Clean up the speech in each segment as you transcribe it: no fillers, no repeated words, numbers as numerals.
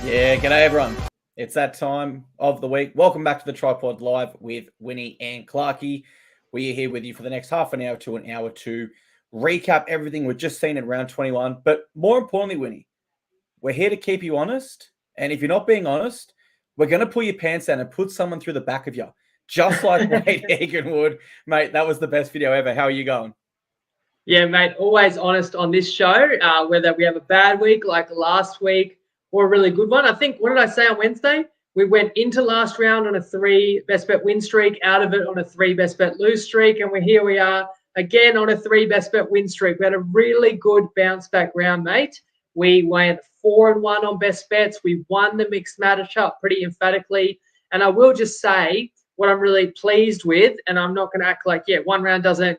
Yeah, g'day everyone. It's that time of the week. Welcome back to the TryPod Live with Winnie and Clarkey. We are here with you for the next half an hour to an hour to recap everything we've just seen in round 21. But more importantly, Winnie, we're here to keep you honest. And if you're not being honest, we're going to pull your pants down and put someone through the back of you, just like Wade Egan would. Mate, that was the best video ever. How are you going? Yeah, mate, always honest on this show, whether we have a bad week like last week or a really good one. I think, what did I say on Wednesday? We went into last round on a 3 best bet win streak, out of it on a 3 best bet lose streak, and here we are again on a 3 best bet win streak. We had a really good bounce back round, mate. We went 4-1 on best bets. We won the mixed matchup pretty emphatically. And I will just say what I'm really pleased with, and I'm not going to act like, one round doesn't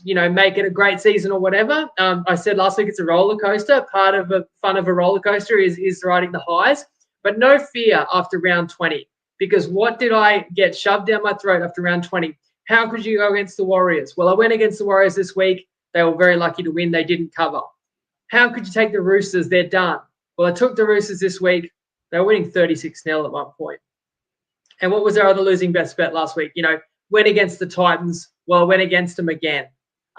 make it a great season or whatever. I said last week it's a roller coaster. Part of the fun of a roller coaster is riding the highs, but no fear after round 20, because what did I get shoved down my throat after round 20? How could you go against the Warriors? Well, I went against the Warriors this week. They were very lucky to win. They didn't cover. How could you take the Roosters? They're done. Well, I took the Roosters this week. They were winning 36-0 at one point. And what was our other losing best bet last week? Went against the Titans. Well, I went against them again.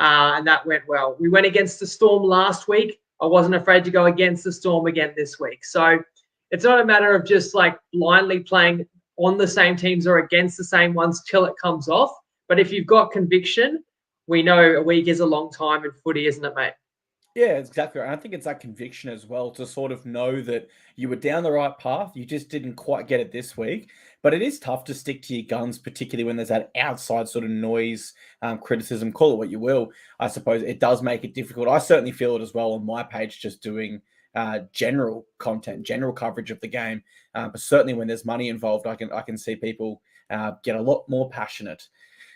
And that went well. We went against the Storm last week. I wasn't afraid to go against the Storm again this week. So it's not a matter of just like blindly playing on the same teams or against the same ones till it comes off. But if you've got conviction, we know a week is a long time in footy, isn't it, mate? Yeah, exactly right. I think it's that conviction as well to sort of know that you were down the right path. You just didn't quite get it this week. But it is tough to stick to your guns, particularly when there's that outside sort of noise, criticism, call it what you will. I suppose it does make it difficult. I certainly feel it as well on my page, just doing general content, general coverage of the game. But certainly when there's money involved, I can see people get a lot more passionate.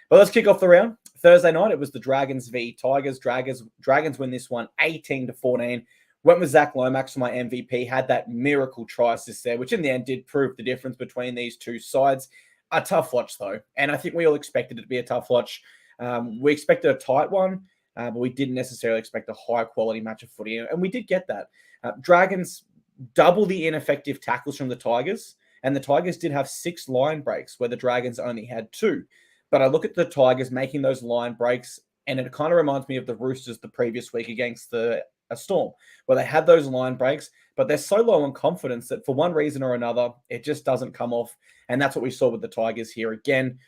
But let's kick off the round. Thursday night, it was the Dragons v Tigers. Dragons win this one 18-14. Went with Zach Lomax for my MVP, had that miracle try assist there, which in the end did prove the difference between these two sides. A tough watch, though, and I think we all expected it to be a tough watch. We expected a tight one, but we didn't necessarily expect a high-quality match of footy, and we did get that. Dragons double the ineffective tackles from the Tigers, and the Tigers did have 6 line breaks, where the Dragons only had 2. But I look at the Tigers making those line breaks, and it kind of reminds me of the Roosters the previous week against the Storm, where they had those line breaks, but they're so low on confidence that for one reason or another, it just doesn't come off. And that's what we saw with the Tigers here again.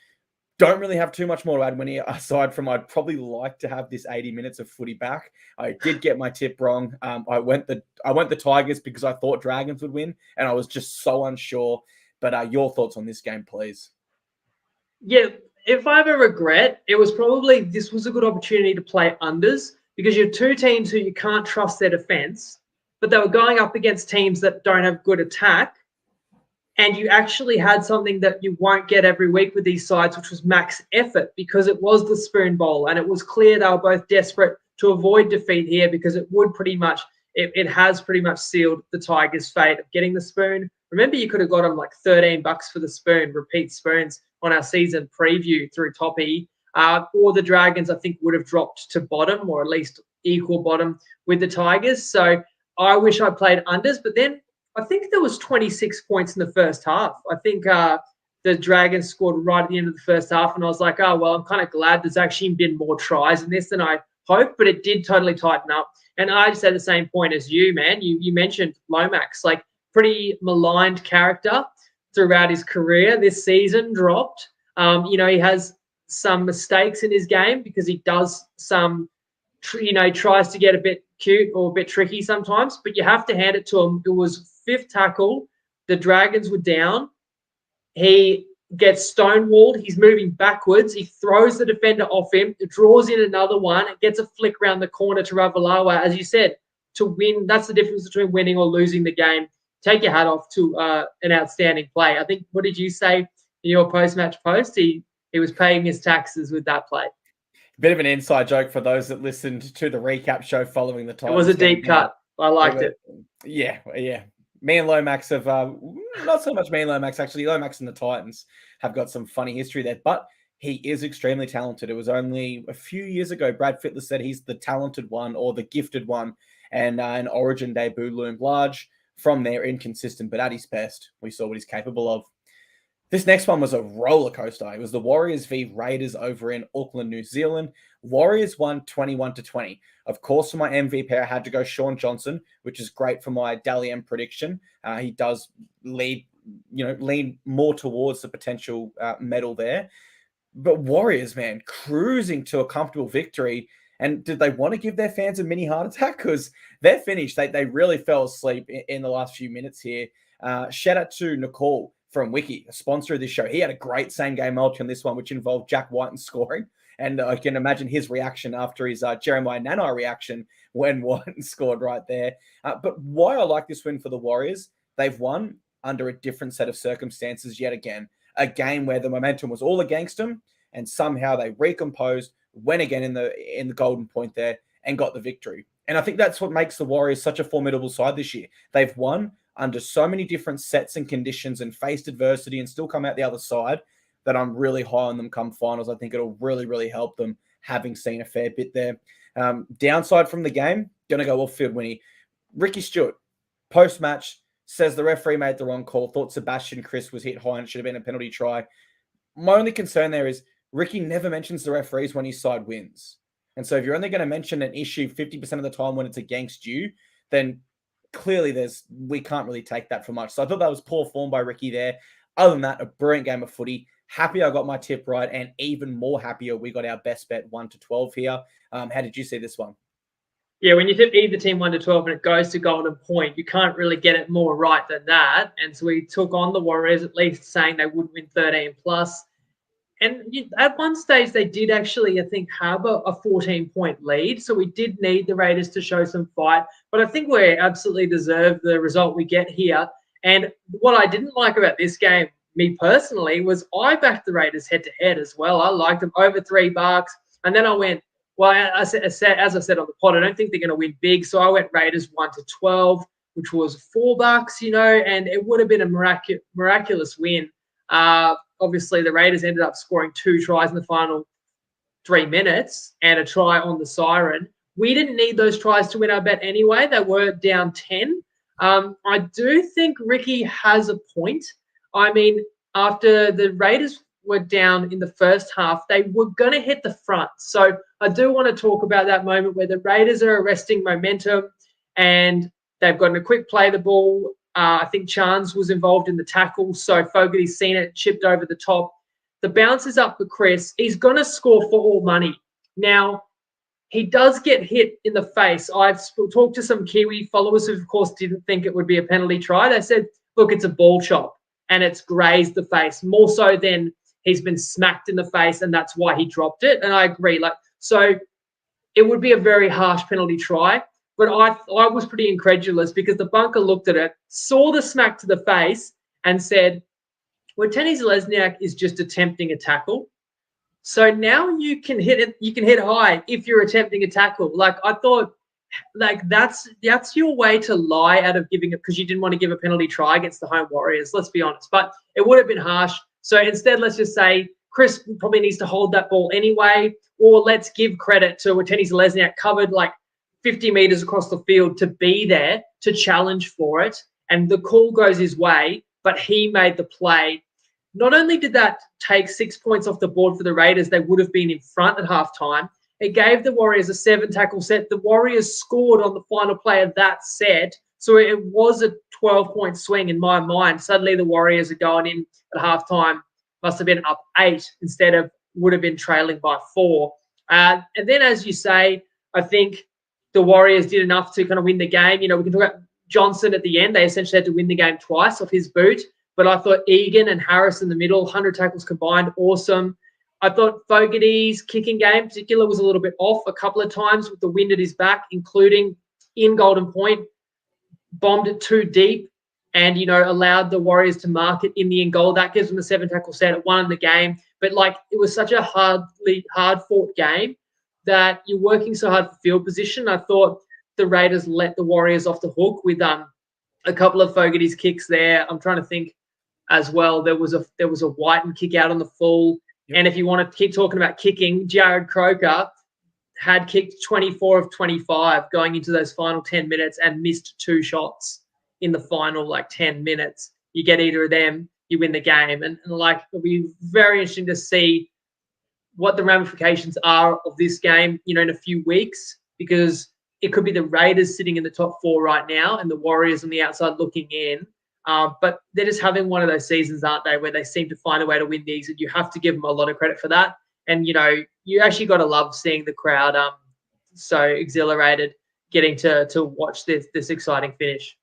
Don't really have too much more to add, Winnie, aside from I'd probably like to have this 80 minutes of footy back. I did get my tip wrong. I went the Tigers because I thought Dragons would win, and I was just so unsure. But your thoughts on this game, please? Yeah, if I have a regret, it was probably this was a good opportunity to play unders, because you're two teams who you can't trust their defense, but they were going up against teams that don't have good attack. And you actually had something that you won't get every week with these sides, which was max effort, because it was the Spoon Bowl. And it was clear they were both desperate to avoid defeat here, because it has pretty much sealed the Tigers' fate of getting the spoon. Remember, you could have got them like $13 for the spoon, repeat spoons on our season preview through Toppy. Or the Dragons, I think, would have dropped to bottom, or at least equal bottom with the Tigers. So I wish I played unders, but then I think there was 26 points in the first half. I think the Dragons scored right at the end of the first half, and I was like, oh, well, I'm kind of glad there's actually been more tries in this than I hoped, but it did totally tighten up. And I just had the same point as you, man. You mentioned Lomax, like pretty maligned character throughout his career. This season dropped. He has some mistakes in his game because he does some, tries to get a bit cute or a bit tricky sometimes, but you have to hand it to him. It was 5th tackle. The Dragons were down. He gets stonewalled. He's moving backwards. He throws the defender off him. It draws in another one. It gets a flick around the corner to Ravalawa. As you said, to win, that's the difference between winning or losing the game. Take your hat off to an outstanding play. I think, what did you say in your post-match post? He was paying his taxes with that play. Bit of an inside joke for those that listened to the recap show following the time. It was a deep cut. I liked it. Yeah. Me and Lomax have, not so much me and Lomax, actually. Lomax and the Titans have got some funny history there, but he is extremely talented. It was only a few years ago, Brad Fittler said he's the talented one or the gifted one, and an Origin debut loomed large. from there, inconsistent, but at his best, we saw what he's capable of. This next one was a roller coaster. It was the Warriors v Raiders over in Auckland, New Zealand. Warriors won 21-20. Of course, for my MVP, I had to go Sean Johnson, which is great for my Dally M prediction. He does lean more towards the potential medal there. But Warriors, man, cruising to a comfortable victory. And did they want to give their fans a mini heart attack? Because they're finished. They really fell asleep in the last few minutes here. Shout out to Nicole from Wiki, a sponsor of this show. He had a great same-game multi on this one, which involved Jack Whiten scoring. And I can imagine his reaction after his Jeremiah Nanai reaction when Whiten scored right there. But why I like this win for the Warriors, they've won under a different set of circumstances yet again. A game where the momentum was all against them, and somehow they recomposed, went again in the golden point there, and got the victory. And I think that's what makes the Warriors such a formidable side this year. They've won under so many different sets and conditions and faced adversity and still come out the other side that I'm really high on them come finals. I think it'll really, really help them, having seen a fair bit there. Downside from the game, going to go off-field, Winnie. Ricky Stewart, post-match, says the referee made the wrong call, thought Sebastian Kris was hit high and it should have been a penalty try. My only concern there is Ricky never mentions the referees when his side wins. And so if you're only going to mention an issue 50% of the time when it's against you, then clearly we can't really take that for much. So I thought that was poor form by Ricky there. Other than that, a brilliant game of footy. Happy I got my tip right, and even more happier we got our best bet 1-12 here. How did you see this one? Yeah, when you tip either team 1-12 and it goes to golden point, you can't really get it more right than that. And so we took on the Warriors, at least saying they would win 13 plus. And at one stage, they did actually, I think, have a 14-point lead. So we did need the Raiders to show some fight. But I think we absolutely deserve the result we get here. And what I didn't like about this game, me personally, was I backed the Raiders head-to-head as well. I liked them over $3. And then I went, well, as I said on the pod, I don't think they're going to win big. So I went Raiders 1-12, which was $4, and it would have been a miraculous win. Obviously, the Raiders ended up scoring 2 tries in the final 3 minutes and a try on the siren. We didn't need those tries to win our bet anyway. They were down 10. I do think Ricky has a point. I mean, after the Raiders were down in the first half, they were going to hit the front. So I do want to talk about that moment where the Raiders are arresting momentum and they've gotten a quick play the ball. I think Chance was involved in the tackle, so Fogarty's seen it, chipped over the top. The bounce is up for Kris. He's going to score for all money. Now, he does get hit in the face. I've talked to some Kiwi followers who, of course, didn't think it would be a penalty try. They said, look, it's a ball chop, and it's grazed the face, more so than he's been smacked in the face, and that's why he dropped it. And I agree. So it would be a very harsh penalty try. But I was pretty incredulous because the bunker looked at it, saw the smack to the face, and said, well, Tenny Lesniak is just attempting a tackle. So now you can hit it. You can hit high if you're attempting a tackle. I thought, that's your way to lie out of giving it because you didn't want to give a penalty try against the home Warriors. Let's be honest. But it would have been harsh. So instead, let's just say Kris probably needs to hold that ball anyway, or let's give credit to Tenny Lesniak covered 50 meters across the field to be there to challenge for it. And the call goes his way, but he made the play. Not only did that take 6 points off the board for the Raiders, they would have been in front at halftime. It gave the Warriors a 7-tackle set. The Warriors scored on the final play of that set. So it was a 12-point swing in my mind. Suddenly the Warriors are going in at halftime. Must have been up 8 instead of would have been trailing by 4. And then, as you say, I think the Warriors did enough to kind of win the game. We can talk about Johnson at the end. They essentially had to win the game twice off his boot. But I thought Egan and Harris in the middle, 100 tackles combined, awesome. I thought Fogarty's kicking game in particular was a little bit off a couple of times with the wind at his back, including in Golden Point, bombed it too deep and, allowed the Warriors to mark it in the end goal. That gives them the 7-tackle set. It won the game. But, it was such a hard-fought game that you're working so hard for field position. I thought the Raiders let the Warriors off the hook with a couple of Fogarty's kicks there. I'm trying to think as well. There was a Whiten kick out on the full. Yep. And if you want to keep talking about kicking, Jared Croker had kicked 24 of 25 going into those final 10 minutes and missed 2 shots. in the final like 10 minutes. You get either of them, you win the game. And like, it'll be very interesting to see what the ramifications are of this game, in a few weeks, because it could be the Raiders sitting in the top 4 right now and the Warriors on the outside looking in. But they're just having one of those seasons, aren't they, where they seem to find a way to win these, and you have to give them a lot of credit for that. And, you actually got to love seeing the crowd so exhilarated getting to watch this exciting finish.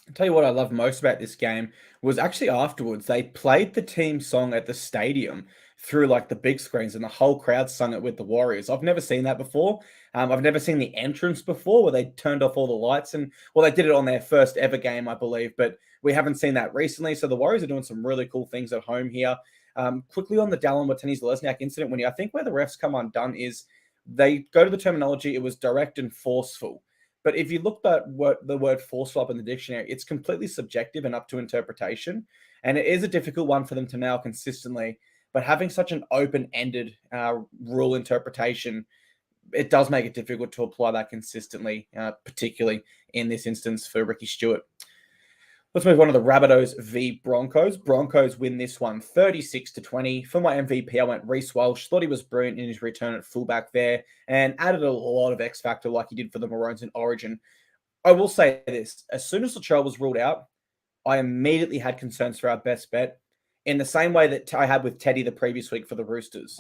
I'll tell you what I love most about this game was actually afterwards, they played the team song at the stadium through like the big screens, and the whole crowd sung it with the Warriors. I've never seen that before. I've never seen the entrance before where they turned off all the lights, and they did it on their first ever game, I believe, but we haven't seen that recently. So the Warriors are doing some really cool things at home here. Quickly on the Dallin Watene-Zelezniak incident, I think where the refs come undone is they go to the terminology, it was direct and forceful. But if you look at the word forceful up in the dictionary, it's completely subjective and up to interpretation. And it is a difficult one for them to nail consistently. But having such an open-ended rule interpretation, it does make it difficult to apply that consistently, particularly in this instance for Ricky Stewart. Let's move on to the Rabbitohs v Broncos. Broncos win this one 36-20. For my MVP, I went Reece Walsh. Thought he was brilliant in his return at fullback there and added a lot of X factor like he did for the Maroons in Origin. I will say this. As soon as Latrell was ruled out, I immediately had concerns for our best bet in the same way that I had with Teddy the previous week for the Roosters.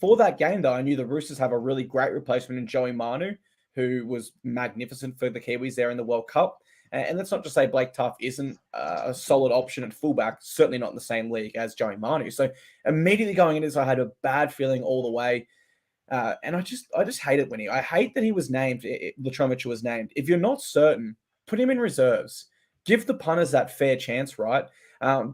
For that game, though, I knew the Roosters have a really great replacement in Joey Manu, who was magnificent for the Kiwis there in the World Cup. And let's not just say Blake Tough isn't a solid option at fullback, certainly not in the same league as Joey Manu. So immediately going into this, I had a bad feeling all the way. And I just hate it, Winnie. I hate that he was named, Latrell Mitchell was named. If you're not certain, put him in reserves. Give the punters that fair chance, right?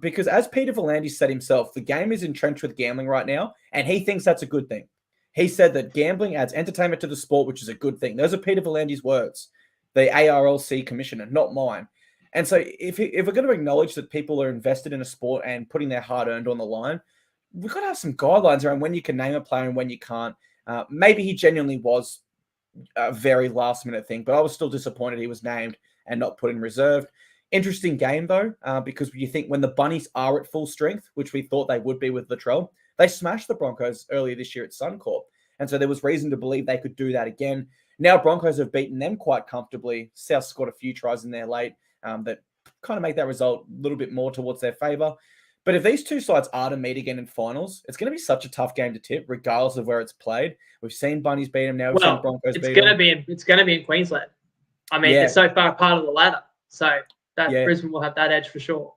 Because as Peter V'landys said himself, the game is entrenched with gambling right now, and he thinks that's a good thing. He said that gambling adds entertainment to the sport, which is a good thing. Those are Peter V'landys' words, the ARLC commissioner, not mine. And so if we're going to acknowledge that people are invested in a sport and putting their hard-earned on the line, we've got to have some guidelines around when you can name a player and when you can't. Maybe he genuinely was a very last-minute thing, but I was still disappointed he was named and not put in reserve. Interesting game, though, because you think when the Bunnies are at full strength, which we thought they would be with Latrell, they smashed the Broncos earlier this year at Suncorp. And so there was reason to believe they could do that again. Now Broncos have beaten them quite comfortably. South scored a few tries in there late that kind of make that result a little bit more towards their favour. But if these two sides are to meet again in finals, it's going to be such a tough game to tip, regardless of where it's played. We've seen Bunnies beat them now. We've seen Broncos beat them. It's going to be in Queensland. I mean, they're so far part of the ladder. So Brisbane will have that edge for sure.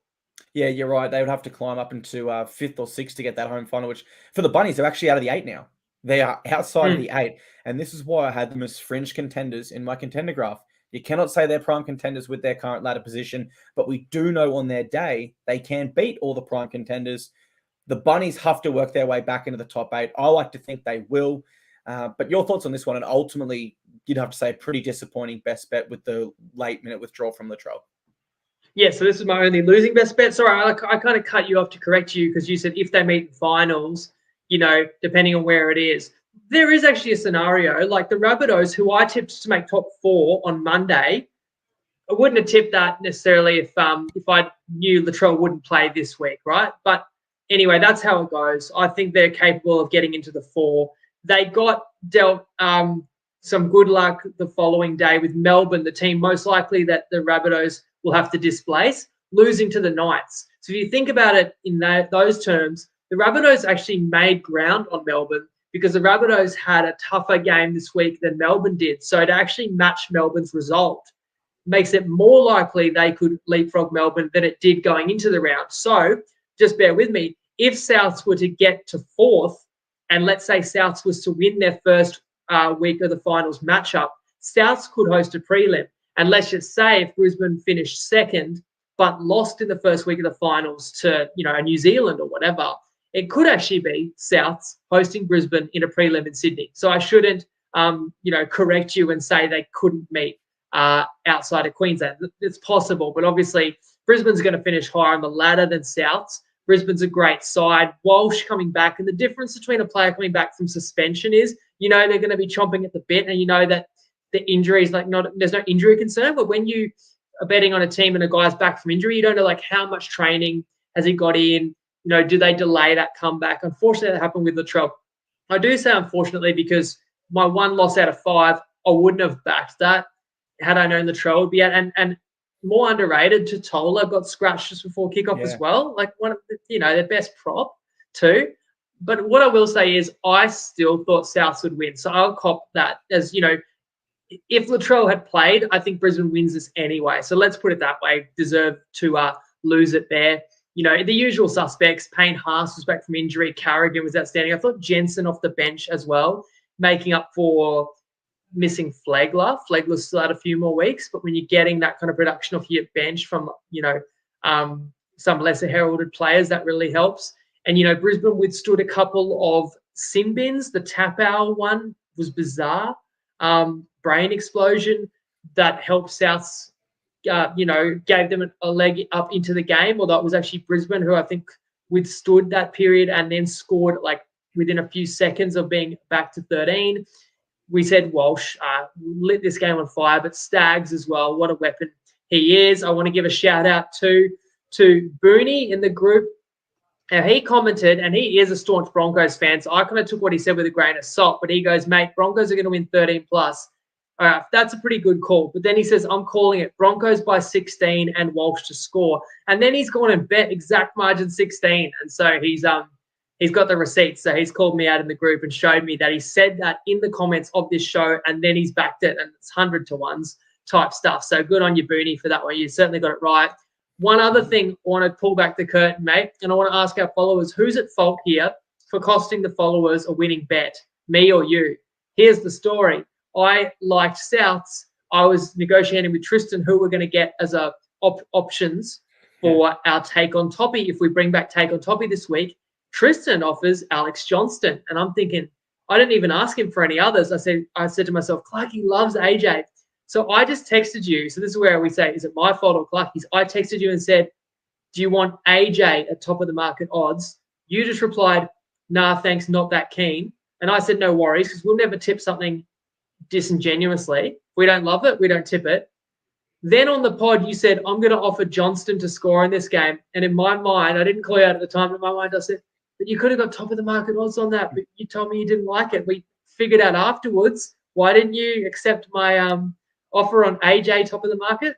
Yeah, you're right. They would have to climb up into 5th or 6th to get that home final, which for the Bunnies, they're actually out of the 8 now. They are outside of the 8. And this is why I had them as fringe contenders in my contender graph. You cannot say they're prime contenders with their current ladder position, but we do know on their day they can beat all the prime contenders. The Bunnies have to work their way back into the top 8. I like to think they will. But your thoughts on this one? And ultimately, you'd have to say a pretty disappointing best bet with the late-minute withdrawal from Latrell. Yeah, so this is my only losing best bet. Sorry, I kind of cut you off to correct you because you said if they meet in finals, depending on where it is. There is actually a scenario like the Rabbitohs, who I tipped to make top 4 on Monday. I wouldn't have tipped that necessarily if I knew Latrell wouldn't play this week, right? But anyway, that's how it goes. I think they're capable of getting into the 4. They got dealt some good luck the following day with Melbourne, the team most likely that the Rabbitohs will have to displace, losing to the Knights. So if you think about it in those terms, the Rabbitohs actually made ground on Melbourne because the Rabbitohs had a tougher game this week than Melbourne did. So to actually match Melbourne's result makes it more likely they could leapfrog Melbourne than it did going into the round. So just bear with me. If Souths were to get to 4th, and let's say Souths was to win their first week of the finals matchup, Souths could host a prelim. And let's just say if Brisbane finished 2nd, but lost in the first week of the finals to, New Zealand or whatever, it could actually be Souths hosting Brisbane in a prelim in Sydney. So I shouldn't, correct you and say they couldn't meet outside of Queensland. It's possible, but obviously Brisbane's going to finish higher on the ladder than Souths. Brisbane's a great side. Walsh coming back, and the difference between a player coming back from suspension is, they're going to be chomping at the bit, and that the injury is there's no injury concern. But when you betting on a team and a guy's back from injury, you don't know like how much training has he got in. Do they delay that comeback? Unfortunately, that happened with Latrell. I do say unfortunately because my 1 loss out of 5, I wouldn't have backed that had I known Latrell would be out. And more underrated, Totola got scratched just before kickoff as well. Like one of their best prop too. But what I will say is I still thought Souths would win. So I'll cop that as, if Latrell had played, I think Brisbane wins this anyway. So let's put it that way. Deserve to lose it there. The usual suspects, Payne Haas was back from injury. Carrigan was outstanding. I thought Jensen off the bench as well, making up for missing Flegler. Flegler still had a few more weeks, but when you're getting that kind of production off your bench from, some lesser heralded players, that really helps. And, Brisbane withstood a couple of sin bins. The Tapau one was bizarre. Brain explosion that helped Souths, gave them a leg up into the game, although it was actually Brisbane who I think withstood that period and then scored like within a few seconds of being back to 13. We said Walsh lit this game on fire, but Staggs as well. What a weapon he is. I want to give a shout out to Booney in the group. Now, he commented, and he is a staunch Broncos fan, so I kind of took what he said with a grain of salt, but he goes, mate, Broncos are going to win 13 plus. That's a pretty good call. But then he says, I'm calling it Broncos by 16 and Walsh to score. And then he's gone and bet exact margin 16. And so he's got the receipts. So he's called me out in the group and showed me that he said that in the comments of this show, and then he's backed it, and it's 100 to 1s type stuff. So good on you, Booney, for that one. You certainly got it right. One other thing, I want to pull back the curtain, mate, and I want to ask our followers, who's at fault here for costing the followers a winning bet, me or you? Here's the story. I liked Souths. I was negotiating with Tristan who we're going to get as options for our take on Toppy. If we bring back take on Toppy this week, Tristan offers Alex Johnston. And I'm thinking, I didn't even ask him for any others. I said to myself, Clarkie loves AJ. So I just texted you. So this is where we say, is it my fault or Clarkie's? I texted you and said, do you want AJ at top of the market odds? You just replied, nah, thanks, not that keen. And I said, no worries, because we'll never tip something disingenuously. If we don't love it, we don't tip it. Then on the pod, you said, I'm going to offer Johnston to score in this game. And in my mind, I didn't call you out at the time, but in my mind, I said, but you could have got top of the market odds on that, but you told me you didn't like it. We figured out afterwards. Why didn't you accept my offer on AJ top of the market?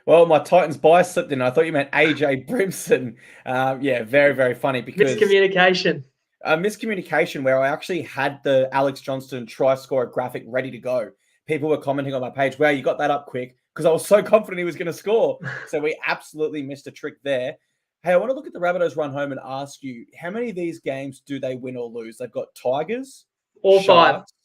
Well, my Titans bias slipped in. I thought you meant AJ Brimson. Very, very funny because miscommunication. Miscommunication where I actually had the Alex Johnston try scorer graphic ready to go. People were commenting on my page, wow, you got that up quick, because I was so confident he was going to score. So we absolutely missed a trick there. Hey, I want to look at the Rabbitohs run home and ask you, how many of these games do they win or lose? They've got Tigers. All Sharks. 5.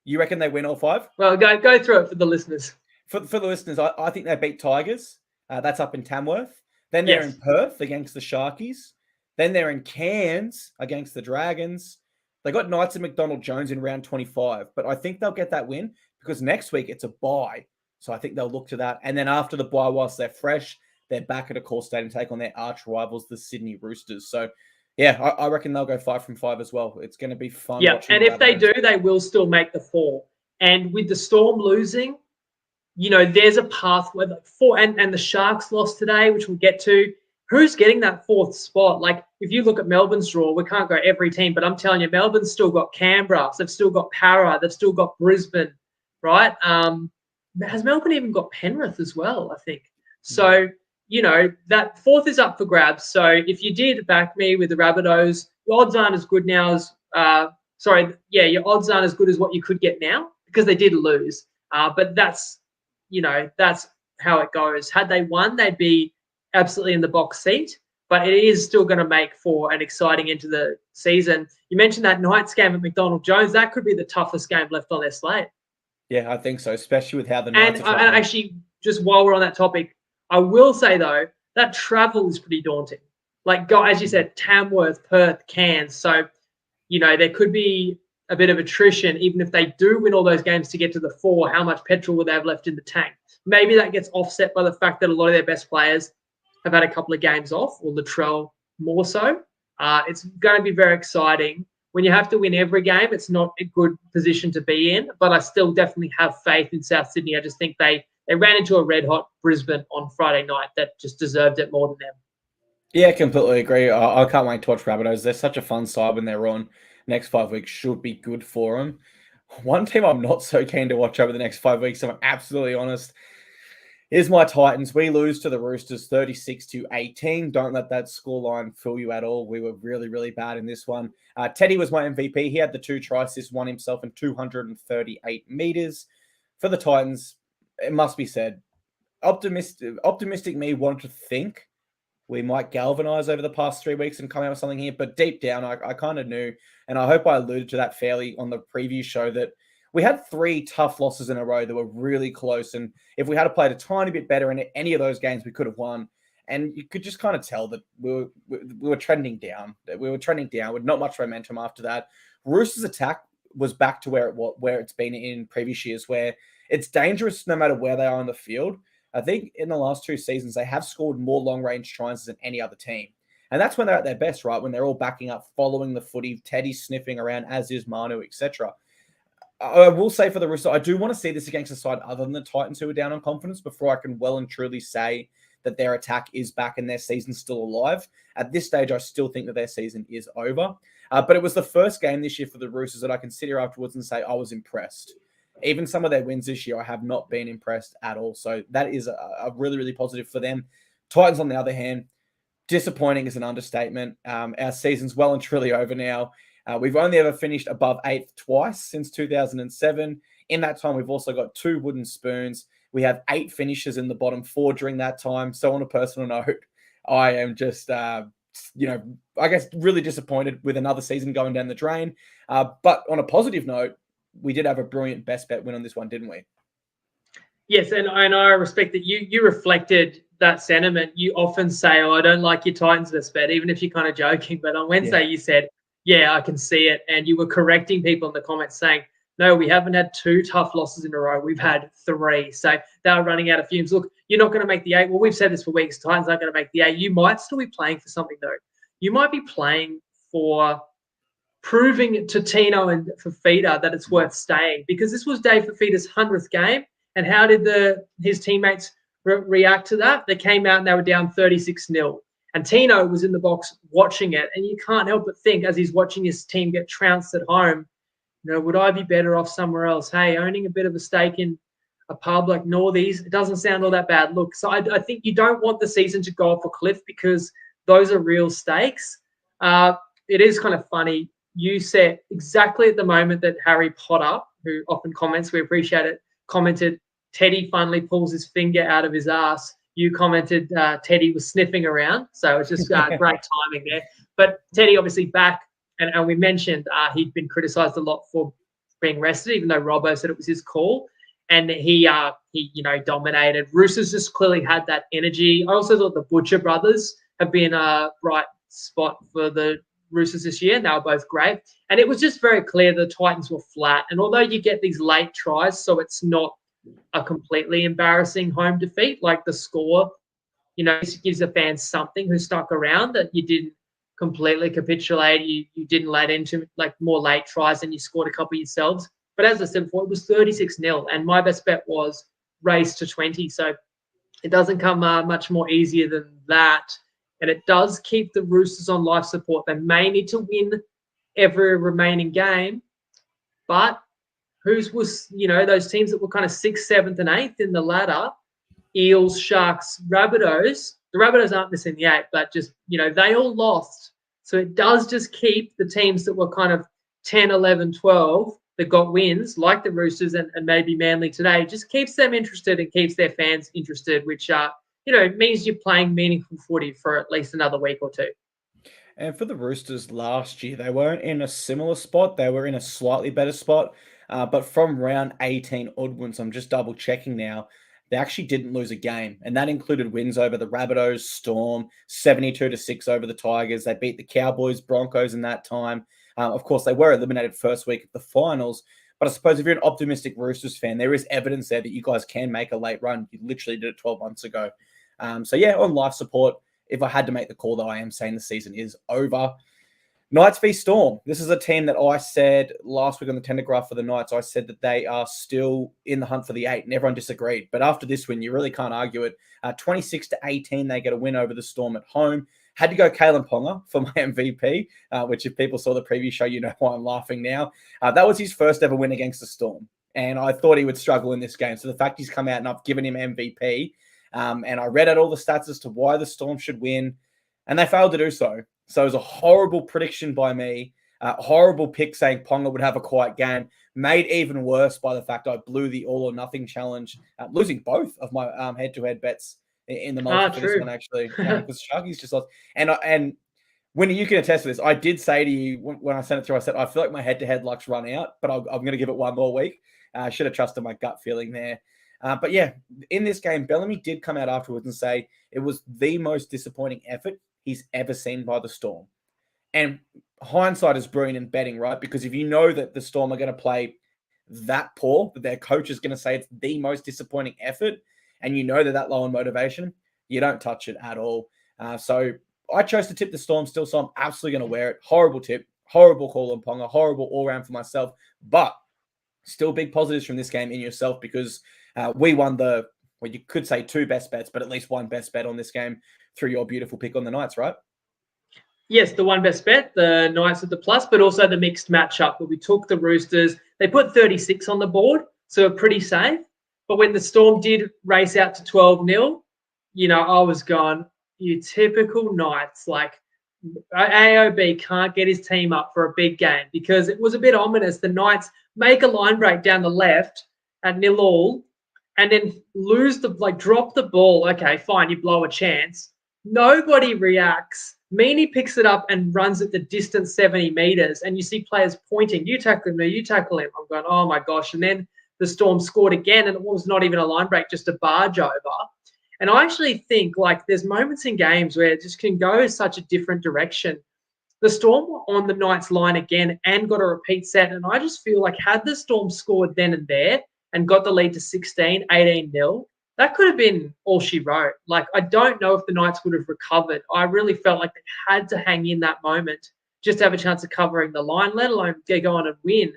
You reckon they win all 5? Well, go through it for the listeners. For the listeners, I think they beat Tigers. That's up in Tamworth. Then they're in Perth against the Sharkies. Then they're in Cairns against the Dragons. They got Knights and McDonald Jones in round 25, but I think they'll get that win because next week it's a bye. So I think they'll look to that. And then after the bye, whilst they're fresh, they're back at a core state and take on their arch rivals, the Sydney Roosters. So, I reckon they'll go 5 from 5 as well. It's going to be fun. Yeah, and if they do, they will still make the 4. And with the Storm losing, there's a path where the 4 and the Sharks lost today, which we'll get to. Who's getting that 4th spot? Like, if you look at Melbourne's draw, we can't go every team, but I'm telling you, Melbourne's still got Canberra. So they've still got Para. They've still got Brisbane, right? Has Melbourne even got Penrith as well, I think? So, that 4th is up for grabs. So if you did back me with the Rabbitohs, your odds aren't as good now as your odds aren't as good as what you could get now because they did lose. But that's how it goes. Had they won, they'd be absolutely in the box seat, but it is still going to make for an exciting end to the season. You mentioned that Knights game at McDonald Jones. That could be the toughest game left on their slate. Yeah, I think so, especially with how the Knights are and actually, just while we're on that topic, I will say, though, that travel is pretty daunting. Like, as you said, Tamworth, Perth, Cairns. So, there could be a bit of attrition, even if they do win all those games to get to the 4. How much petrol will they have left in the tank? Maybe that gets offset by the fact that a lot of their best players have had a couple of games off, or Latrell more so. It's going to be very exciting. When you have to win every game, it's not a good position to be in, but I still definitely have faith in South Sydney. I just think they they ran into a red-hot Brisbane on Friday night that just deserved it more than them. Yeah, completely agree. I can't wait to watch Rabbitohs. They're such a fun side when they're on. Next 5 weeks should be good for them. One team I'm not so keen to watch over the next 5 weeks, if I'm absolutely honest, is my Titans. We lose to the Roosters 36-18. Don't let that scoreline fool you at all. We were really, really bad in this one. Teddy was my MVP. He had the 2 try assists, won himself in 238 meters. For the Titans, it must be said, optimistic me wanted to think we might galvanize over the past 3 weeks and come out with something here. But deep down, I kind of knew, and I hope I alluded to that fairly on the preview show, that we had 3 tough losses in a row that were really close. And if we had played a tiny bit better in any of those games, we could have won. And you could just kind of tell that we were trending down. We were trending down with not much momentum after that. Roosters' attack was back to where it's been in previous years, where it's dangerous no matter where they are on the field. I think in the last 2 seasons, they have scored more long-range tries than any other team. And that's when they're at their best, right? When they're all backing up, following the footy, Teddy sniffing around, as is Manu, etc. I will say for the Roosters, I do want to see this against a side other than the Titans who are down on confidence before I can well and truly say that their attack is back and their season's still alive. At this stage, I still think that their season is over. But it was the first game this year for the Roosters that I can sit here afterwards and say I was impressed. Even some of their wins this year, I have not been impressed at all. So that is a really, really positive for them. Titans, on the other hand, disappointing is an understatement. Our season's well and truly over now. We've only ever finished above 8th twice since 2007. In that time, we've also got 2 wooden spoons. We have 8 finishes in the bottom 4 during that time. So on a personal note, I am just, I guess really disappointed with another season going down the drain. But on a positive note, we did have a brilliant best bet win on this one, didn't we? Yes, and I respect that you reflected that sentiment. You often say, "Oh, I don't like your Titans best bet," even if you're kind of joking. But on Wednesday, you said, "Yeah, I can see it," and you were correcting people in the comments saying, "No, we haven't had 2 tough losses in a row. We've had 3." So they were running out of fumes. Look, you're not going to make the 8. Well, we've said this for weeks. Titans aren't going to make the 8. You might still be playing for something though. You might be playing for proving to Tino and Fafita that it's worth staying, because this was Dave Fafita's 100th game. And how did his teammates react to that? They came out and they were down 36-0. And Tino was in the box watching it. And you can't help but think, as he's watching his team get trounced at home, would I be better off somewhere else? Hey, owning a bit of a stake in a pub like Northies, it doesn't sound all that bad. Look, so I think you don't want the season to go off a cliff, because those are real stakes. It is kind of funny. You said exactly at the moment that Harry Potter, who often comments, we appreciate it, commented, Teddy finally pulls his finger out of his ass. You commented Teddy was sniffing around. So it's just great timing there. But Teddy obviously back, and we mentioned he'd been criticised a lot for being rested, even though Robbo said it was his call. And he dominated. Roosters just clearly had that energy. I also thought the Butcher brothers have been a bright spot for the Roosters this year. They were both great. And it was just very clear the Titans were flat. And although you get these late tries, so it's not a completely embarrassing home defeat, like the score, gives the fans something who stuck around, that you didn't completely capitulate. You didn't let into like more late tries, and you scored a couple yourselves. But as I said before, it was 36-0. And my best bet was race to 20. So it doesn't come much more easier than that. And it does keep the Roosters on life support. They may need to win every remaining game, but those teams that were kind of 6th, 7th, and 8th in the ladder, Eels, Sharks, Rabbitohs. The Rabbitohs aren't missing the 8, but just, they all lost. So it does just keep the teams that were kind of 10, 11, 12 that got wins, like the Roosters and maybe Manly today, just keeps them interested and keeps their fans interested, which it means you're playing meaningful footy for at least another week or 2. And for the Roosters last year, they weren't in a similar spot. They were in a slightly better spot. But from round 18 onwards, I'm just double checking now, they actually didn't lose a game. And that included wins over the Rabbitohs, Storm, 72-6 over the Tigers. They beat the Cowboys, Broncos in that time. Of course, they were eliminated first week of the finals. But I suppose if you're an optimistic Roosters fan, there is evidence there that you guys can make a late run. You literally did it 12 months ago. On life support, if I had to make the call, though, I am saying the season is over. Knights v Storm. This is a team that I said last week on the Telegraph for the Knights. I said that they are still in the hunt for the 8, and everyone disagreed. But after this win, you really can't argue it. 26-18, they get a win over the Storm at home. Had to go Kalen Ponga for my MVP, which if people saw the preview show, you know why I'm laughing now. That was his first ever win against the Storm. And I thought he would struggle in this game. So the fact he's come out and I've given him MVP, and I read out all the stats as to why the Storm should win, and they failed to do so. So it was a horrible prediction by me, horrible pick saying Ponga would have a quiet game, made even worse by the fact I blew the all or nothing challenge, losing both of my head-to-head bets in the multi for this one, actually, because Sharky's just lost. And when you can attest to this, I did say to you when I sent it through, I said, I feel like my head-to-head luck's run out, but I'm going to give it one more week. I should have trusted my gut feeling there. But yeah, in this game, Bellamy did come out afterwards and say it was the most disappointing effort he's ever seen by the Storm. And hindsight is brilliant in betting, right? Because if you know that the Storm are going to play that poor, that their coach is going to say it's the most disappointing effort, and you know that low in motivation, you don't touch it at all. So I chose to tip the Storm still, so I'm absolutely going to wear it. Horrible tip, horrible call on Ponga, horrible all-round for myself, but still big positives from this game in yourself because we won well, you could say 2 best bets, but at least 1 best bet on this game through your beautiful pick on the Knights, right? Yes, the 1 best bet, the Knights with the plus, but also the mixed matchup where we took the Roosters. They put 36 on the board, so pretty safe. But when the Storm did race out to 12-0, I was gone, you typical Knights. Like, AOB can't get his team up for a big game because it was a bit ominous. The Knights make a line break down the left at 0-all and then drop the ball. Okay, fine, you blow a chance. Nobody reacts. Meaney picks it up and runs at the distance 70 meters, and you see players pointing, you tackle him, no, you tackle him. I'm going, oh my gosh. And then the Storm scored again, and it was not even a line break, just a barge over. And I actually think there's moments in games where it just can go such a different direction. The Storm were on the Knights line again and got a repeat set. And I just feel like had the Storm scored then and there and got the lead to 16, 18-0, that could have been all she wrote. I don't know if the Knights would have recovered. I really felt like they had to hang in that moment just to have a chance of covering the line, let alone go on and win.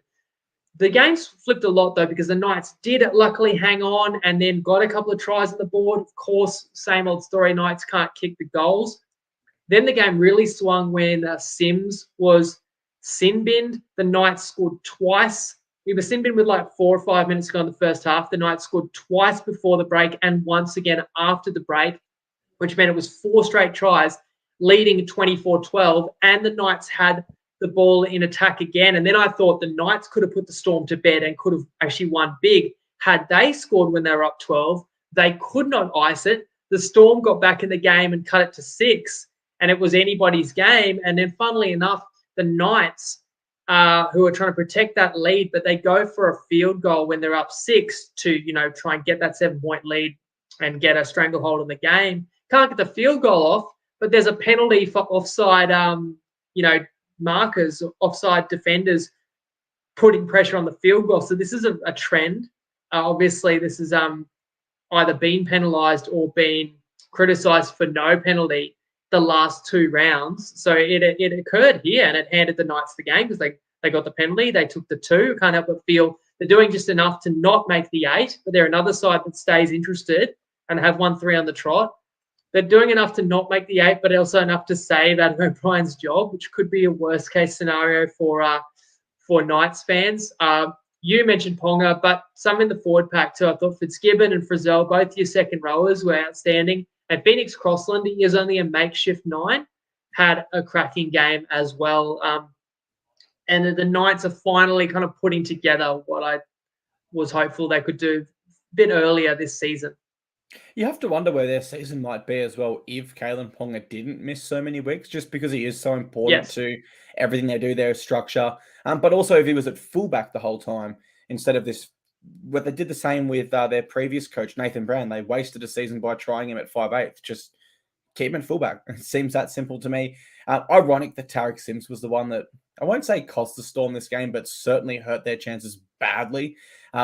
The game's flipped a lot, though, because the Knights did luckily hang on and then got a couple of tries on the board. Of course, same old story, Knights can't kick the goals. Then the game really swung when Sims was sin-binned. The Knights scored twice. He was sin-binned with 4 or 5 minutes to go in the first half. The Knights scored twice before the break and once again after the break, which meant it was 4 straight tries, leading 24-12, and the Knights had the ball in attack again. And then I thought the Knights could have put the Storm to bed and could have actually won big. Had they scored when they were up 12, they could not ice it. The Storm got back in the game and cut it to 6, and it was anybody's game. And then funnily enough, the Knights, who are trying to protect that lead, but they go for a field goal when they're up 6 to, try and get that 7-point lead and get a stranglehold on the game. Can't get the field goal off, but there's a penalty for offside, markers, offside defenders putting pressure on the field goal. So this is a trend. Obviously, this is either been penalised or been criticised for no penalty the last 2 rounds. So it occurred here, and it handed the Knights the game because they got the penalty. They took the 2. Can't help but feel they're doing just enough to not make the 8, but they're another side that stays interested and have 1-3 on the trot. They're doing enough to not make the 8, but also enough to save Adam O'Brien's job, which could be a worst-case scenario for Knights fans. You mentioned Ponga, but some in the forward pack too. I thought Fitzgibbon and Frizzell, both your second rowers, were outstanding. And Phoenix Crossland, he is only a makeshift 9, had a cracking game as well. And the Knights are finally kind of putting together what I was hopeful they could do a bit earlier this season. You have to wonder where their season might be as well if Kalen Ponga didn't miss so many weeks, just because he is so important to everything they do, their structure. But also if he was at fullback the whole time instead of this. Well, they did the same with their previous coach, Nathan Brown. They wasted a season by trying him at 5'8". Just keep him at fullback. It seems that simple to me. Ironic that Tarek Sims was the one that, I won't say cost the Storm this game, but certainly hurt their chances badly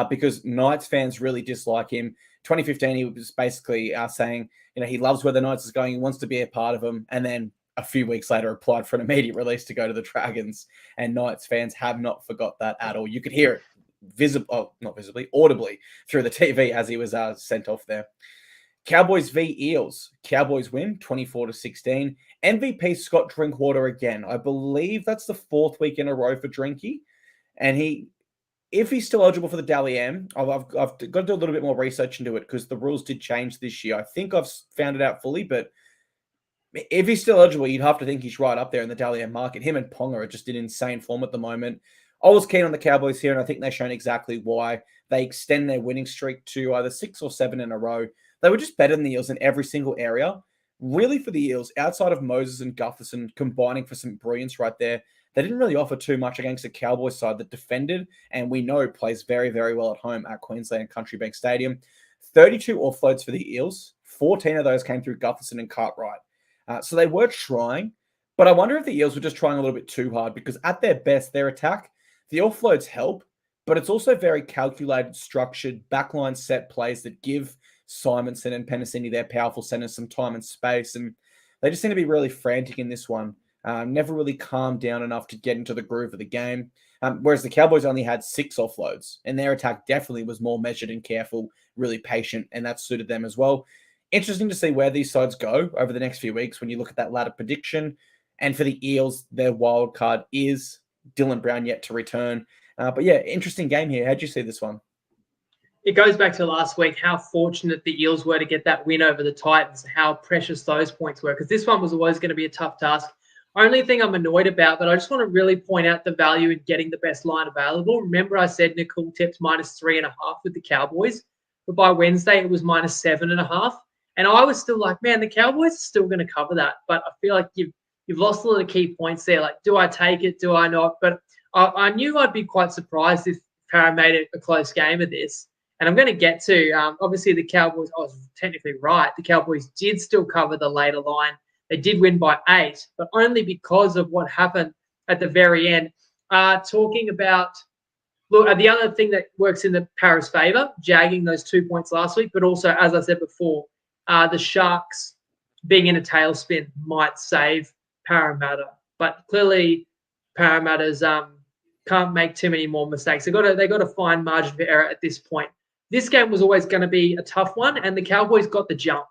because Knights fans really dislike him. 2015, he was basically saying, he loves where the Knights is going. He wants to be a part of them. And then a few weeks later applied for an immediate release to go to the Dragons. And Knights fans have not forgot that at all. You could hear it not visibly, audibly through the TV as he was sent off there. Cowboys v Eels. Cowboys win 24-16. MVP Scott Drinkwater again. I believe that's the 4th week in a row for Drinky. And if he's still eligible for the Dally M, I've got to do a little bit more research into it because the rules did change this year. I think I've found it out fully, but if he's still eligible, you'd have to think he's right up there in the Dally M market. Him and Ponga are just in insane form at the moment. I was keen on the Cowboys here, and I think they've shown exactly why. They extend their winning streak to either 6 or 7 in a row. They were just better than the Eels in every single area. Really, for the Eels, outside of Moses and Gutherson combining for some brilliance right there, they didn't really offer too much against the Cowboys side that defended, and we know plays very, very well at home at Queensland Country Bank Stadium. 32 offloads for the Eels. 14 of those came through Gutherson and Cartwright. So they were trying, but I wonder if the Eels were just trying a little bit too hard because at their best, their attack, the offloads help, but it's also very calculated, structured, backline set plays that give Simonson and Penasini, their powerful centers, some time and space. And they just seem to be really frantic in this one. Never really calmed down enough to get into the groove of the game. Whereas the Cowboys only had 6 offloads, and their attack definitely was more measured and careful, really patient, and that suited them as well. Interesting to see where these sides go over the next few weeks when you look at that ladder prediction. And for the Eels, their wild card is Dylan Brown yet to return. But yeah, interesting game here. How'd you see this one? It goes back to last week, how fortunate the Eels were to get that win over the Titans, how precious those points were, because this one was always going to be a tough task. Only thing I'm annoyed about, but I just want to really point out the value in getting the best line available. Remember I said Nicole tipped -3.5 with the Cowboys, but by Wednesday it was -7.5. And I was still like, man, the Cowboys are still going to cover that. But I feel like you've lost a lot of key points there. Like, do I take it? Do I not? But I knew I'd be quite surprised if Para made it a close game of this. And I'm going to get to, obviously, the Cowboys, I was technically right. The Cowboys did still cover the later line. They did win by 8, but only because of what happened at the very end. Talking about, look, the other thing that works in the Para's favour, jagging those 2 points last week, but also, as I said before, the Sharks being in a tailspin might save Parramatta. But clearly, Parramatta's can't make too many more mistakes. They got to find margin for error at this point. This game was always going to be a tough one, and the Cowboys got the jump.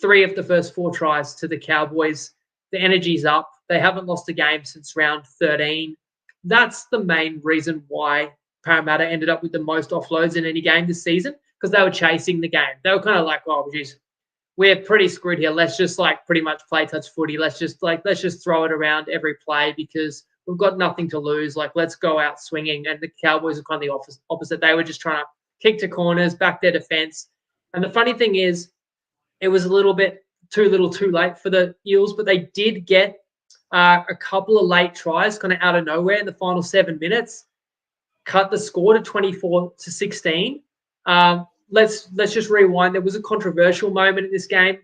3 of the first 4 tries to the Cowboys. The energy's up. They haven't lost a game since round 13. That's the main reason why Parramatta ended up with the most offloads in any game this season, because they were chasing the game. They were kind of like, oh, geez, we're pretty screwed here. Let's just pretty much play touch footy. Let's just throw it around every play because we've got nothing to lose. Let's go out swinging. And the Cowboys are kind of the opposite. They were just trying to kick to corners, back their defense. And the funny thing is, it was a little bit too little too late for the Eels, but they did get a couple of late tries kind of out of nowhere in the final 7 minutes, cut the score to 24-16. Let's just rewind. There was a controversial moment in this game.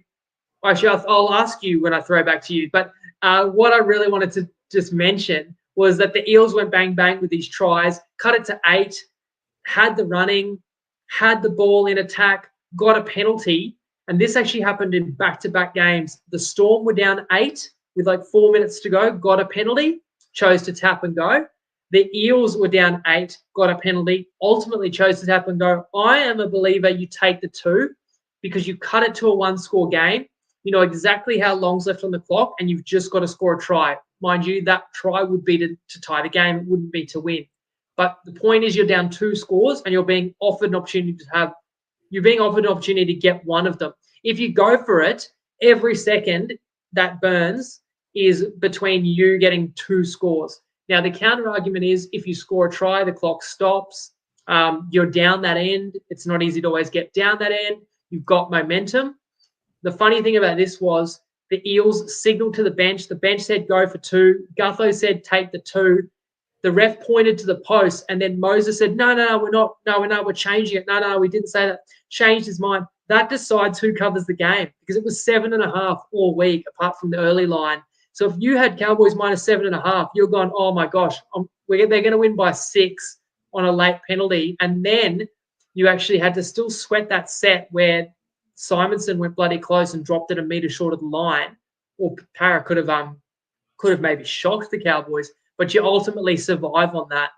Actually, I'll ask you when I throw back to you. But what I really wanted to just mention was that the Eels went bang, bang with these tries, cut it to 8, had the running, had the ball in attack, got a penalty. And this actually happened in back-to-back games. The Storm were down 8 with 4 minutes to go, got a penalty, chose to tap and go. The Eels were down 8, got a penalty, ultimately chose to tap and go. I am a believer you take the 2 because you cut it to a 1-score game. You know exactly how long's left on the clock, and you've just got to score a try. Mind you, that try would be to tie the game. It wouldn't be to win. But the point is you're down 2 scores and you're being offered an opportunity to get one of them. If you go for it, every second that burns is between you getting 2 scores. Now, the counter argument is if you score a try, the clock stops. You're down that end. It's not easy to always get down that end. You've got momentum. The funny thing about this was the Eels signaled to the bench. The bench said go for 2. Gutho said take the 2. The ref pointed to the post, and then Moses said, no, we're not. No, we're changing it. No, we didn't say that. Changed his mind. That decides who covers the game because it was 7.5 all week apart from the early line. So if you had Cowboys -7.5, you're going, oh, my gosh, they're going to win by 6 on a late penalty. And then you actually had to still sweat that set where Simonson went bloody close and dropped it a metre short of the line. or Para could have maybe shocked the Cowboys, but you ultimately survive on that.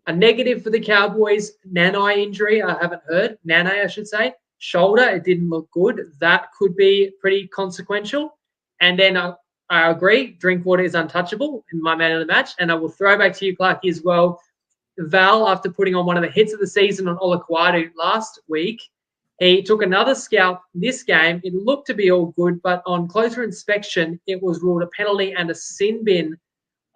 A negative for the Cowboys, Nanai injury, I haven't heard. Nane, I should say. Shoulder, it didn't look good. That could be pretty consequential. And then I agree, Drinkwater is untouchable in my man of the match. And I will throw back to you, Clarky, as well. Val, after putting on one of the hits of the season on Olaquadu last week, he took another scalp this game. It looked to be all good, but on closer inspection, it was ruled a penalty and a sin bin.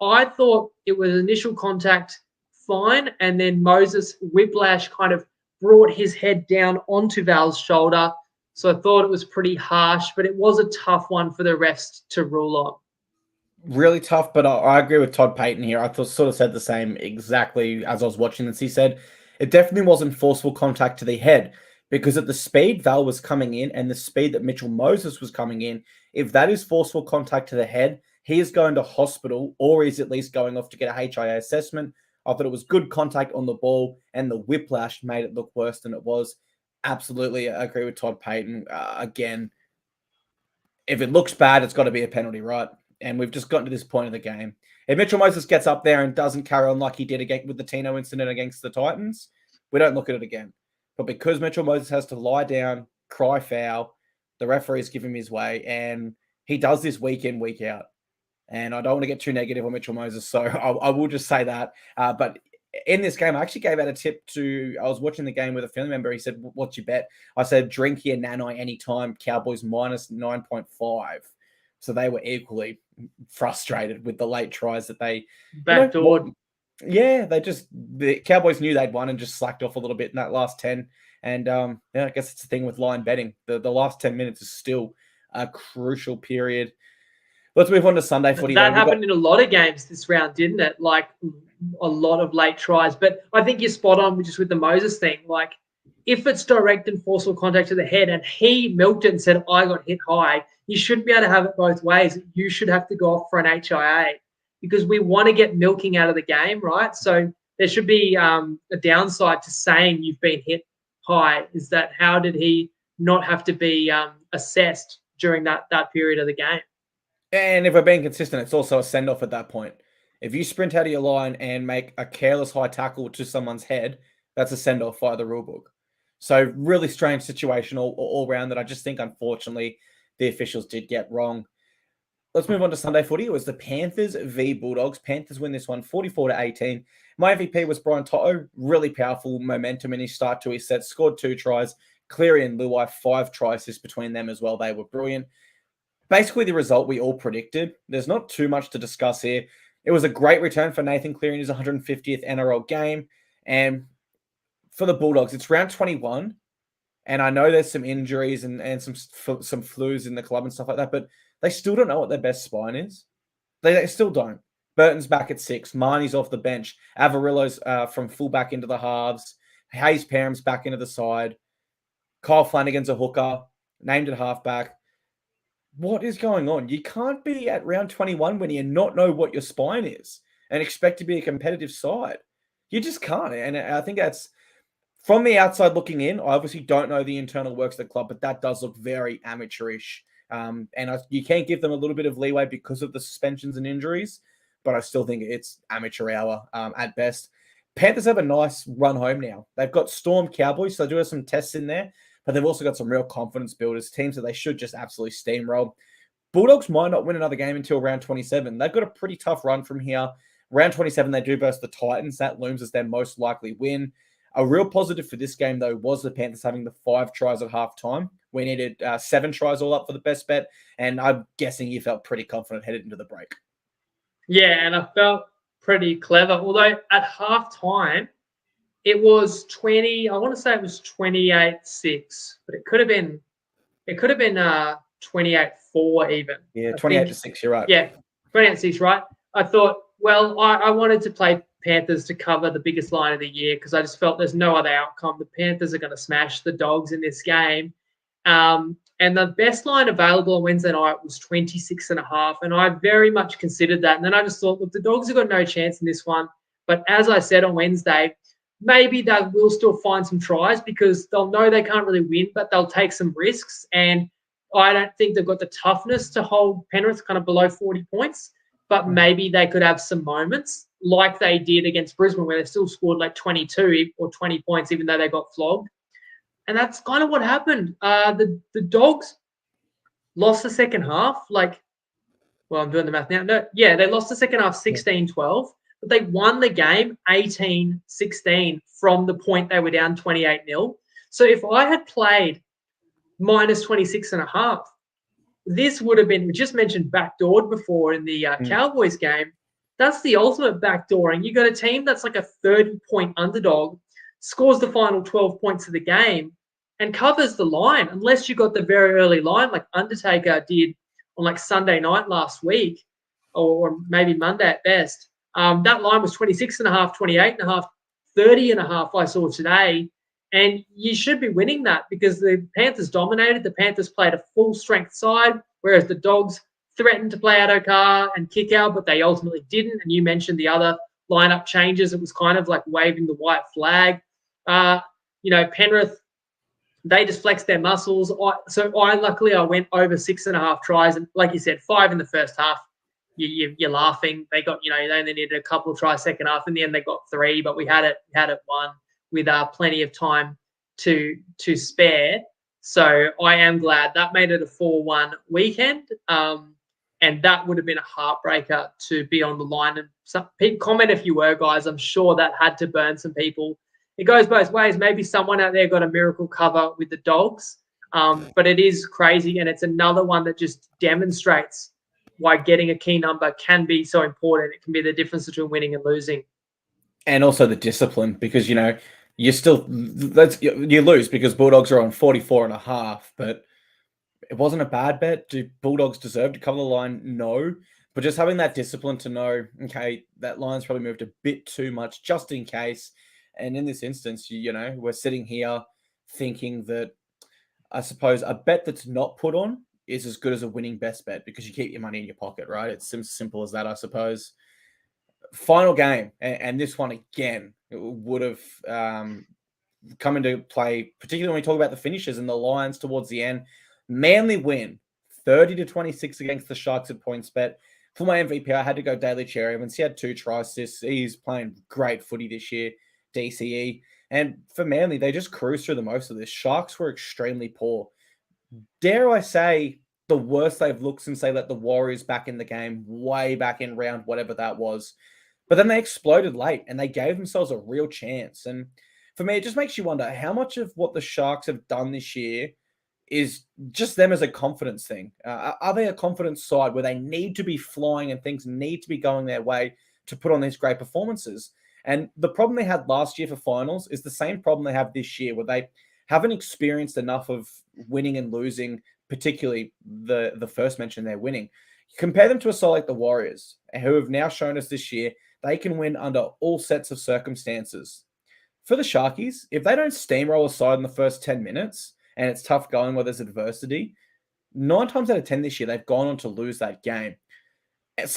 I thought it was initial contact fine, and then Moses whiplash kind of brought his head down onto Val's shoulder. So I thought it was pretty harsh, but it was a tough one for the refs to rule on. Really tough, but I agree with Todd Payton here. I sort of said the same exactly as I was watching this. He said it definitely wasn't forceful contact to the head, because at the speed Val was coming in and the speed that Mitchell Moses was coming in, if that is forceful contact to the head, he is going to hospital, or he's at least going off to get a HIA assessment. I thought it was good contact on the ball, and the whiplash made it look worse than it was. Absolutely, I agree with Todd Payton. Again, if it looks bad, it's got to be a penalty, right? And we've just gotten to this point of the game. If Mitchell Moses gets up there and doesn't carry on like he did again with the Tino incident against the Titans, we don't look at it again. But because Mitchell Moses has to lie down, cry foul, the referees give him his way, and he does this week in, week out. And I don't want to get too negative on Mitchell Moses, so I will just say that. But in this game, I actually gave out a tip I was watching the game with a family member. He said, what's your bet? I said, Drinky and Nanai anytime, Cowboys minus 9.5. So they were equally frustrated with the late tries that they backdoored. Yeah, the Cowboys knew they'd won and just slacked off a little bit in that last 10. And I guess it's the thing with line betting. The last 10 minutes is still a crucial period. Let's move on to Sunday footy. That happened in a lot of games this round, didn't it? Like a lot of late tries. But I think you're spot on just with the Moses thing. Like if it's direct and forceful contact to the head and he milked it and said, I got hit high, you shouldn't be able to have it both ways. You should have to go off for an HIA because we want to get milking out of the game, right? So there should be a downside to saying you've been hit high. Is that how did he not have to be assessed during that period of the game? And if we're being consistent, it's also a send-off at that point. If you sprint out of your line and make a careless high tackle to someone's head, that's a send-off via the rule book. So really strange situation all round that I just think, unfortunately, the officials did get wrong. Let's move on to Sunday footy. It was the Panthers v Bulldogs. Panthers win this one 44-18. My MVP was Brian Toto. Really powerful momentum in his start to his set. Scored 2 tries. Cleary and Luai, 5 try assists between them as well. They were brilliant. Basically, the result we all predicted. There's not too much to discuss here. It was a great return for Nathan Cleary in his 150th NRL game. And for the Bulldogs, it's round 21. And I know there's some injuries and some flus in the club and stuff like that, but they still don't know what their best spine is. They still don't. Burton's back at 6. Marnie's off the bench. Avarillo's from fullback into the halves. Hayes Parham's back into the side. Kyle Flanagan's a hooker, named at halfback. What is going on? You can't be at round 21 when you not know what your spine is and expect to be a competitive side. You just can't. And I think that's, from the outside looking in, I obviously don't know the internal works of the club, but that does look very amateurish. You can give them a little bit of leeway because of the suspensions and injuries, but I still think it's amateur hour at best. Panthers have a nice run home now. They've got Storm Cowboys, so they do have some tests in there, but they've also got some real confidence builders, teams that they should just absolutely steamroll. Bulldogs might not win another game until round 27. They've got a pretty tough run from here. Round 27, they do versus the Titans. That looms as their most likely win. A real positive for this game, though, was the Panthers having the 5 tries at halftime. We needed 7 tries all up for the best bet, and I'm guessing you felt pretty confident headed into the break. Yeah, and I felt pretty clever. Although at halftime, it was 20. I want to say it was 28-6, but it could have been 28-4 even. Yeah, 28-6. You're right. Yeah, 28-6. Right. I thought, well, I wanted to play Panthers to cover the biggest line of the year because I just felt there's no other outcome. The Panthers are going to smash the Dogs in this game. And the best line available on Wednesday night was 26.5. And I very much considered that. And then I just thought, look, the Dogs have got no chance in this one. But as I said on Wednesday, maybe they will still find some tries because they'll know they can't really win, but they'll take some risks. And I don't think they've got the toughness to hold Penrith kind of below 40 points, but maybe they could have some moments like they did against Brisbane where they still scored like 22 or 20 points even though they got flogged. And that's kind of what happened. The Dogs lost the second half. I'm doing the math now. No, yeah, they lost the second half 16-12, but they won the game 18-16 from the point they were down 28-0. So if I had played minus 26.5, this would have been, we just mentioned backdoored before in the Cowboys game. That's the ultimate backdooring. You got a team that's like a 30-point underdog, scores the final 12 points of the game, and covers the line, unless you got the very early line like Undertaker did on like Sunday night last week, or maybe Monday at best. That line was 26.5, 28.5, 30.5 I saw today. And you should be winning that because the Panthers dominated. The Panthers played a full-strength side, whereas the Dogs threatened to play Adokar and kick out, but they ultimately didn't. And you mentioned the other lineup changes. It was kind of like waving the white flag. Penrith, they just flexed their muscles. Luckily I went over 6.5 tries. And like you said, 5 in the first half. You're laughing. They got, they only needed a couple of tries second half. In the end, they got 3, but we had it won with plenty of time to spare. So I am glad that made it a 4-1 weekend. And that would have been a heartbreaker to be on the line. And comment if you were, guys. I'm sure that had to burn some people. It goes both ways. Maybe someone out there got a miracle cover with the Dogs. But it is crazy. And it's another one that just demonstrates why getting a key number can be so important. It can be the difference between winning and losing. And also the discipline, because, you lose because Bulldogs are on 44.5, but it wasn't a bad bet. Do Bulldogs deserve to cover the line? No. But just having that discipline to know, okay, that line's probably moved a bit too much just in case. And in this instance, we're sitting here thinking that I suppose a bet that's not put on is as good as a winning best bet because you keep your money in your pocket, right? It's simple as that, I suppose. Final game, and this one again would have come into play, particularly when we talk about the finishes and the Lions towards the end. Manly win 30-26 against the Sharks at PointsBet. For my MVP, I had to go Daly Cherry Evans. He had 2 try assists. He's playing great footy this year, DCE. And for Manly, they just cruised through the most of this. Sharks were extremely poor. Dare I say, the worst they've looked since they let the Warriors back in the game, way back in round whatever that was. But then they exploded late and they gave themselves a real chance. And for me, it just makes you wonder how much of what the Sharks have done this year is just them as a confidence thing. Are they a confidence side where they need to be flying and things need to be going their way to put on these great performances? And the problem they had last year for finals is the same problem they have this year, where they haven't experienced enough of winning and losing, particularly the first mention they're winning. Compare them to a side like the Warriors, who have now shown us this year they can win under all sets of circumstances. For the Sharkies, if they don't steamroll a side in the first 10 minutes, and it's tough going where there's adversity, 9 times out of 10 this year, they've gone on to lose that game.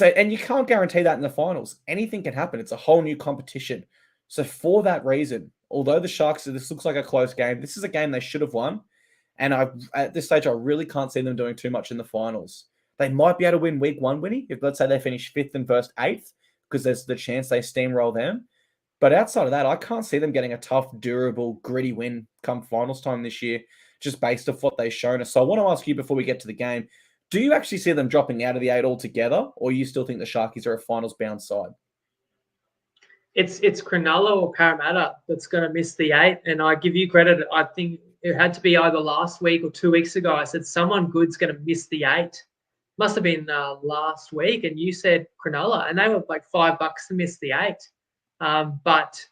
And you can't guarantee that in the finals. Anything can happen. It's a whole new competition. So for that reason, although the Sharks, this looks like a close game, this is a game they should have won. And at this stage, I really can't see them doing too much in the finals. They might be able to win week 1, Winnie, if let's say they finish 5th and first 8th, because there's the chance they steamroll them. But outside of that, I can't see them getting a tough, durable, gritty win come finals time this year, just based off what they've shown us. So I want to ask you before we get to the game, do you actually see them dropping out of the 8 altogether, or you still think the Sharkies are a finals-bound side? It's Cronulla or Parramatta that's going to miss the 8, and I give you credit. I think it had to be either last week or 2 weeks ago. I said someone good's going to miss the 8. Must have been last week, and you said Cronulla, and they were like $5 to miss the 8. But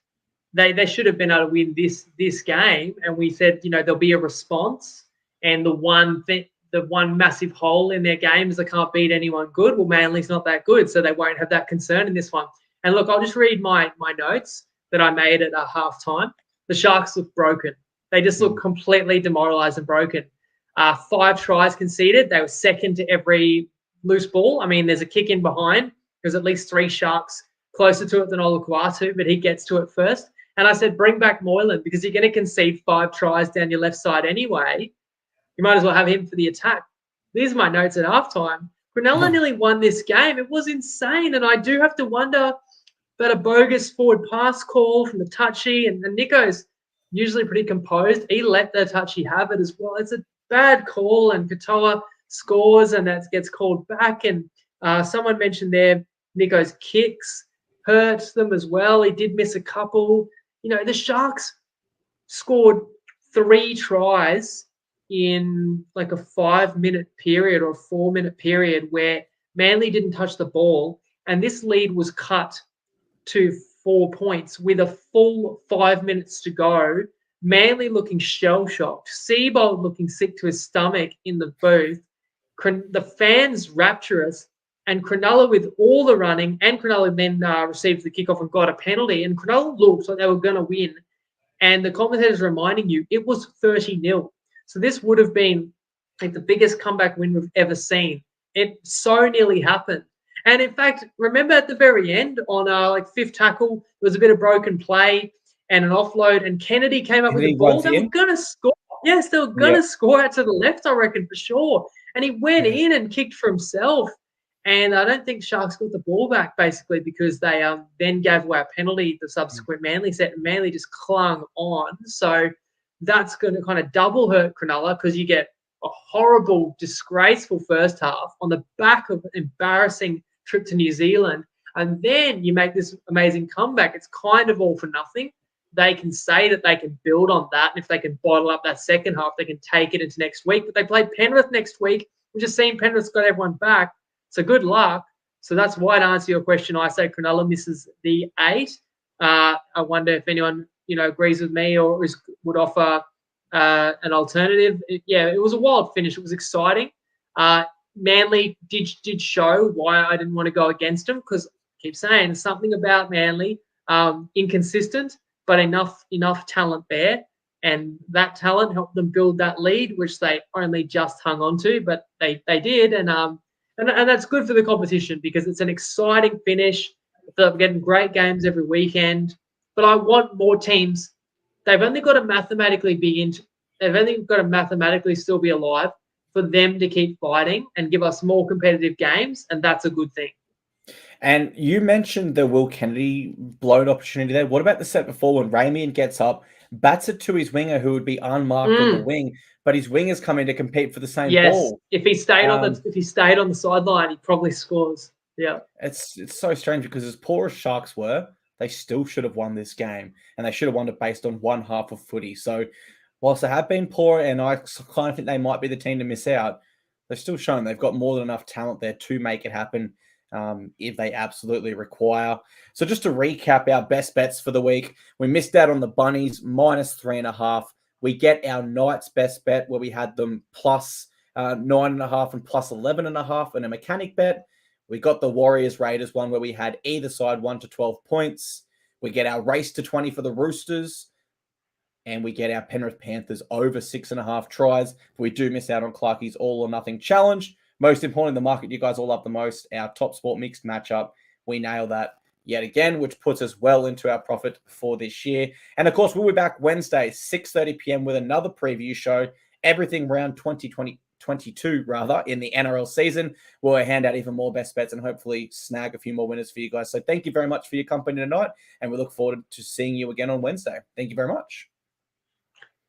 they should have been able to win this game, and we said there'll be a response, and the one massive hole in their game is they can't beat anyone good. Well, Manly's not that good, so they won't have that concern in this one. And look, I'll just read my notes that I made at halftime. The Sharks look broken. They just look completely demoralised and broken. 5 tries conceded. They were second to every loose ball. I mean, there's a kick in behind. There's at least 3 Sharks closer to it than Olukwatu, but he gets to it first. And I said, bring back Moylan, because you're going to concede 5 tries down your left side anyway. You might as well have him for the attack. these are my notes at halftime. Cronulla nearly won this game. It was insane. And I do have to wonder about a bogus forward pass call from the touchy. And Nico's usually pretty composed. He let the touchy have it as well. It's a bad call, and Katoa scores, and that gets called back. And someone mentioned there, Nico's kicks hurts them as well. He did miss a couple. The Sharks scored 3 tries in like a 5-minute period or a 4-minute period where Manly didn't touch the ball, and this lead was cut to 4 points with a full 5 minutes to go. Manly looking shell-shocked. Seabold looking sick to his stomach in the booth. The fans rapturous. And Cronulla with all the running, and Cronulla then received the kickoff and got a penalty. And Cronulla looked like they were going to win. And the commentators reminding you, it was 30-0. So this would have been like the biggest comeback win we've ever seen. It so nearly happened. And in fact, remember at the very end on fifth tackle, there was a bit of broken play and an offload, and Kennedy came up with the ball. They were going to score. Yes, they were going to score out to the left, I reckon, for sure. And he went in and kicked for himself. And I don't think Sharks got the ball back, basically, because they then gave away a penalty the subsequent Manly set, and Manly just clung on. So that's going to kind of double hurt Cronulla, because you get a horrible, disgraceful first half on the back of an embarrassing trip to New Zealand. And then you make this amazing comeback. It's kind of all for nothing. They can say that they can build on that. And if they can bottle up that second half, they can take it into next week. But they play Penrith next week. We've just seen Penrith's got everyone back. So good luck. So that's why, to answer your question, I say Cronulla misses the 8. I wonder if anyone agrees with me or would offer an alternative. It was a wild finish. It was exciting. Manly did show why I didn't want to go against them, because I keep saying there's something about Manly, inconsistent, but enough talent there. And that talent helped them build that lead, which they only just hung on to, but they did. And that's good for the competition, because it's an exciting finish. They're getting great games every weekend. But I want more teams. They've only got to mathematically still be alive for them to keep fighting and give us more competitive games, and that's a good thing. And you mentioned the Will Kennedy blown opportunity there. What about the set before when Ramian gets up, bats it to his winger, who would be unmarked on the wing, but his wingers come in to compete for the same ball. If he stayed on the sideline, he probably scores. Yeah, it's so strange, because as poor as Sharks were, they still should have won this game, and they should have won it based on one half of footy. So whilst they have been poor, and I kind of think they might be the team to miss out, they've still shown they've got more than enough talent there to make it happen. If they absolutely require. So just to recap our best bets for the week, we missed out on the Bunnies -3.5. We get our Knights best bet, where we had them plus 9.5 and plus 11.5 in a mechanic bet. We got the Warriors Raiders one, where we had either side 1 to 12 points. We get our race to 20 for the Roosters, and we get our Penrith Panthers over 6.5 tries. We do miss out on Clarkie's all or nothing challenge. Most importantly, the market you guys all love the most, our Top Sport mixed matchup. We nail that yet again, which puts us well into our profit for this year. And of course, we'll be back Wednesday, 6:30 p.m. with another preview show. Everything around 2022 in the NRL season. We'll hand out even more best bets and hopefully snag a few more winners for you guys. So thank you very much for your company tonight, and we look forward to seeing you again on Wednesday. Thank you very much.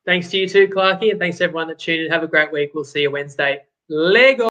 Thanks to you too, Clarkie, and thanks to everyone that tuned in. Have a great week. We'll see you Wednesday. Lego.